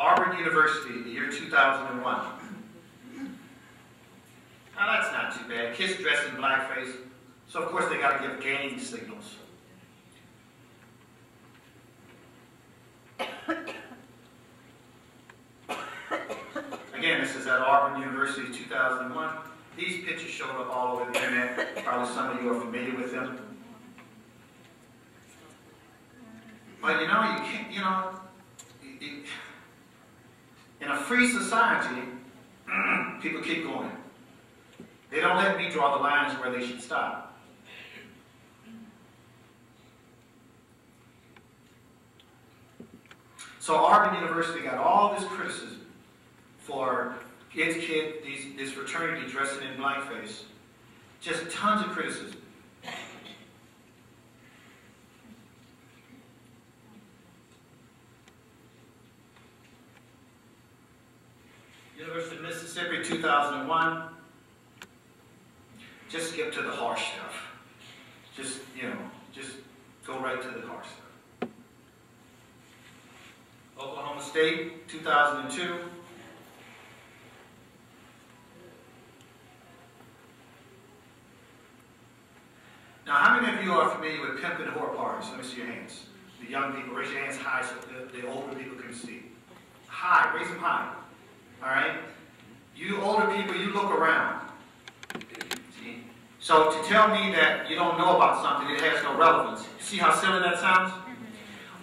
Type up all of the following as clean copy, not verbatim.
Auburn University, the year 2001. Now that's not too bad. Kids dressed in blackface, so of course they got to give gang signals. Again, this is at Auburn University 2001. These pictures showed up all over the internet. Probably some of you are familiar with them. But you know, you can't, you know, in a free society, people keep going. They don't let me draw the lines where they should stop. So Auburn University got all this criticism for this fraternity dressing in blackface. Just tons of criticism. University of Mississippi, 2001. Just skip to the harsh stuff. Just, you know, just go right to the harsh stuff. Oklahoma State, 2002. Now, how many of you are familiar with pimp and whore parties? Let me see your hands. The young people, raise your hands high so the older people can see. High, raise them high. All right? You older people, you look around. See? So to tell me that you don't know about something, it has no relevance. See how silly that sounds?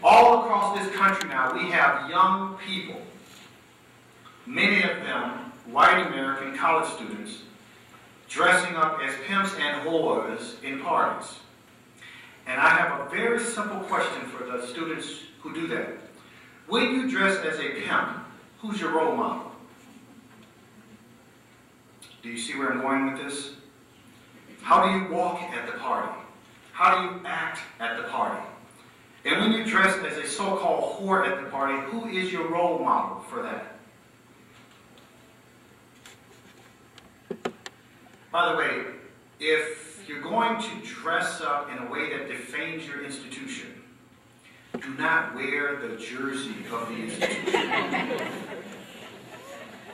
All across this country now, we have young people, many of them white American college students, dressing up as pimps and whores in parties. And I have a very simple question for the students who do that. When you dress as a pimp, who's your role model? Do you see where I'm going with this? How do you walk at the party? How do you act at the party? And when you dress as a so-called whore at the party, who is your role model for that? By the way, if you're going to dress up in a way that defames your institution, do not wear the jersey of the institution.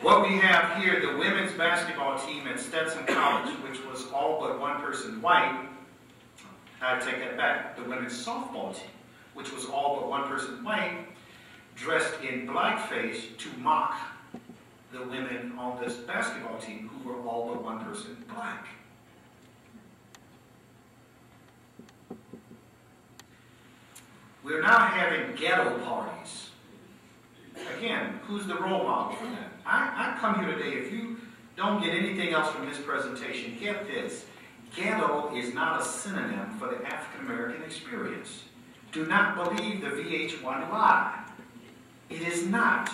What we have here, the women's basketball team at Stetson College, which was all but one person white, I take that back. The women's softball team, which was all but one person white, dressed in blackface to mock the women on this basketball team who were all but one person black. We're now having ghetto parties. Again, who's the role model for that? I come here today, if you don't get anything else from this presentation, get this. Ghetto is not a synonym for the African American experience. Do not believe the VH1 lie. It is not.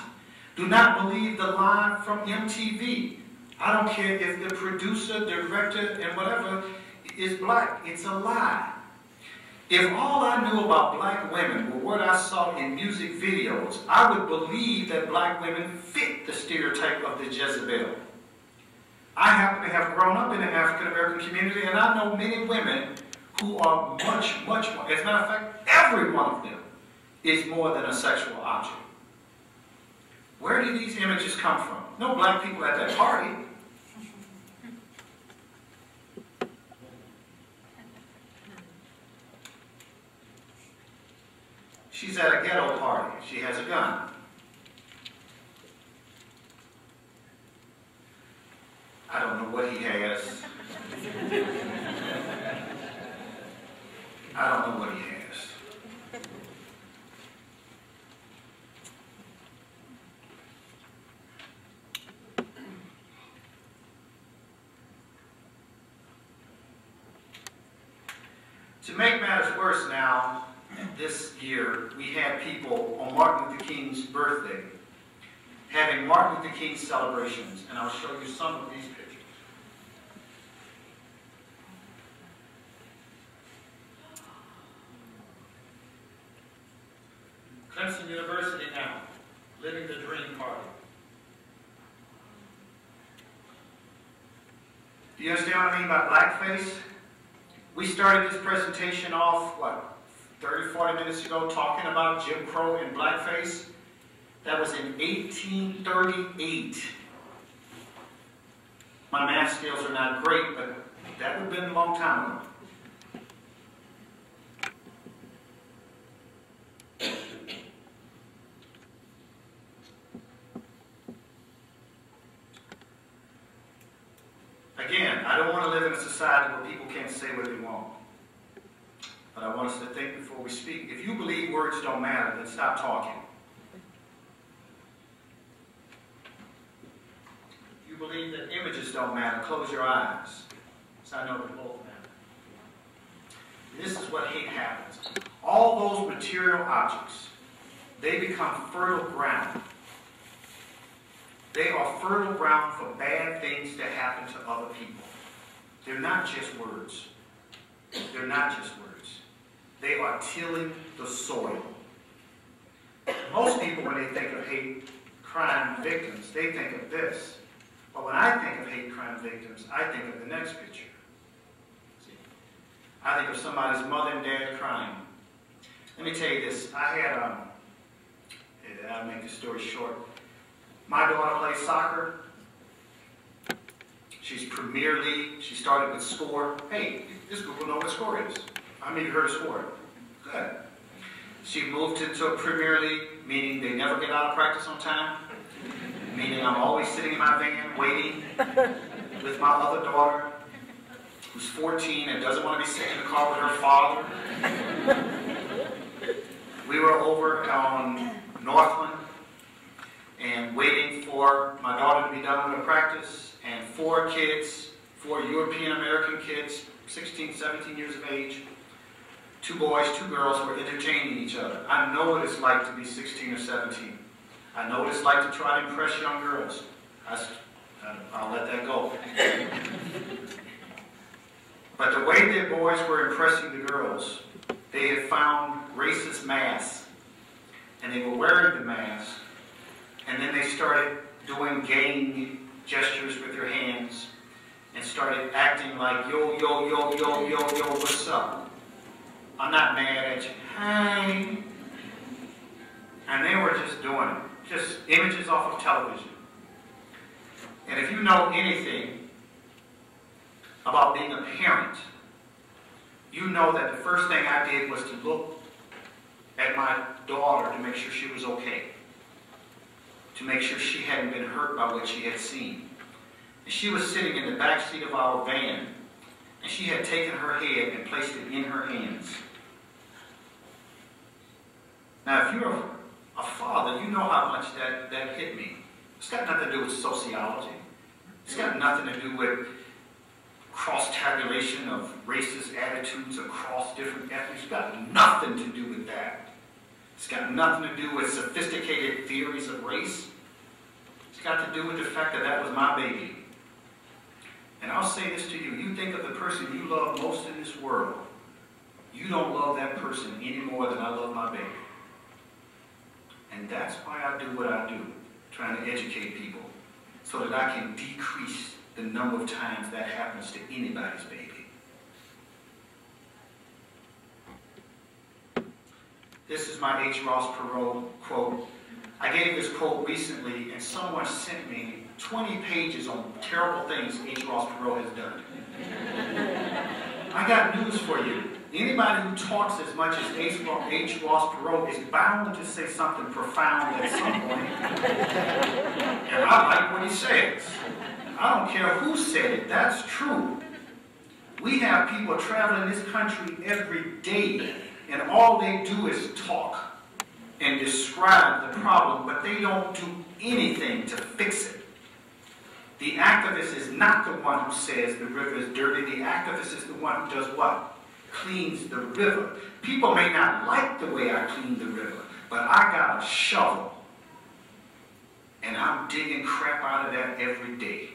Do not believe the lie from MTV. I don't care if the producer, director, and whatever is black. It's a lie. If all I knew about black women were what I saw in music videos, I would believe that black women fit the stereotype of the Jezebel. I happen to have grown up in the African American community, and I know many women who are much, much more. As a matter of fact, every one of them is more than a sexual object. Where did these images come from? No black people at that party. She's at a ghetto party. She has a gun. I don't know what he has. I don't know what he has. To make matters worse now, this year, we had people on Martin Luther King's birthday having Martin Luther King celebrations, and I'll show you some of these pictures. Clemson University now, living the dream party. Do you understand what I mean by blackface? We started this presentation off, what, 30, 40 minutes ago talking about Jim Crow and blackface. That was in 1838. My math skills are not great, but that would have been a long time ago. Again, I don't want to live in a society where people can't say what they want. But I want us to think before we speak. If you believe words don't matter, then stop talking. If you believe that images don't matter, close your eyes. So I know they both matter. This is what hate happens. All those material objects, they become fertile ground. They are fertile ground for bad things to happen to other people. They're not just words. They're not just words. They are tilling the soil. Most people, when they think of hate crime victims, they think of this. But when I think of hate crime victims, I think of the next picture. See? I think of somebody's mother and dad crying. Let me tell you this. I'll make the story short. My daughter plays soccer. She's Premier League. She started with score. Hey, this group will know what score is. I need her to score. Good. She moved into a Premier League, meaning they never get out of practice on time. Meaning I'm always sitting in my van waiting with my other daughter, who's 14 and doesn't want to be sitting in the car with her father. We were over on Northland and waiting for my daughter to be done with her practice, and four European American kids, 16, 17 years of age, 2 boys, 2 girls, were entertaining each other. I know what it's like to be 16 or 17. I know what it's like to try to impress young girls. I'll let that go. But the way the boys were impressing the girls, they had found racist masks, and they were wearing the mask, and then they started doing gang gestures with their hands and started acting like, yo, yo, yo, yo, yo, yo, what's up? I'm not mad at you. Hey. And they were just doing it. Just images off of television. And if you know anything about being a parent, you know that the first thing I did was to look at my daughter to make sure she was okay. To make sure she hadn't been hurt by what she had seen. And she was sitting in the back seat of our van, and she had taken her head and placed it in her hands. Now, if you're a father, you know how much that hit me. It's got nothing to do with sociology. It's got nothing to do with cross-tabulation of racist attitudes across different ethnics. It's got nothing to do with that. It's got nothing to do with sophisticated theories of race. It's got to do with the fact that that was my baby. And I'll say this to you. You think of the person you love most in this world. You don't love that person any more than I love my baby. And that's why I do what I do, trying to educate people, so that I can decrease the number of times that happens to anybody's baby. This is my H. Ross Perot quote. I gave this quote recently, and someone sent me 20 pages on terrible things H. Ross Perot has done. I got news for you. Anybody who talks as much as H. Ross Perot is bound to say something profound at some point. And I like what he says. I don't care who said it, that's true. We have people traveling this country every day, and all they do is talk and describe the problem, but they don't do anything to fix it. The activist is not the one who says the river is dirty. The activist is the one who does what? Cleans the river. People may not like the way I clean the river, but I got a shovel, and I'm digging crap out of that every day.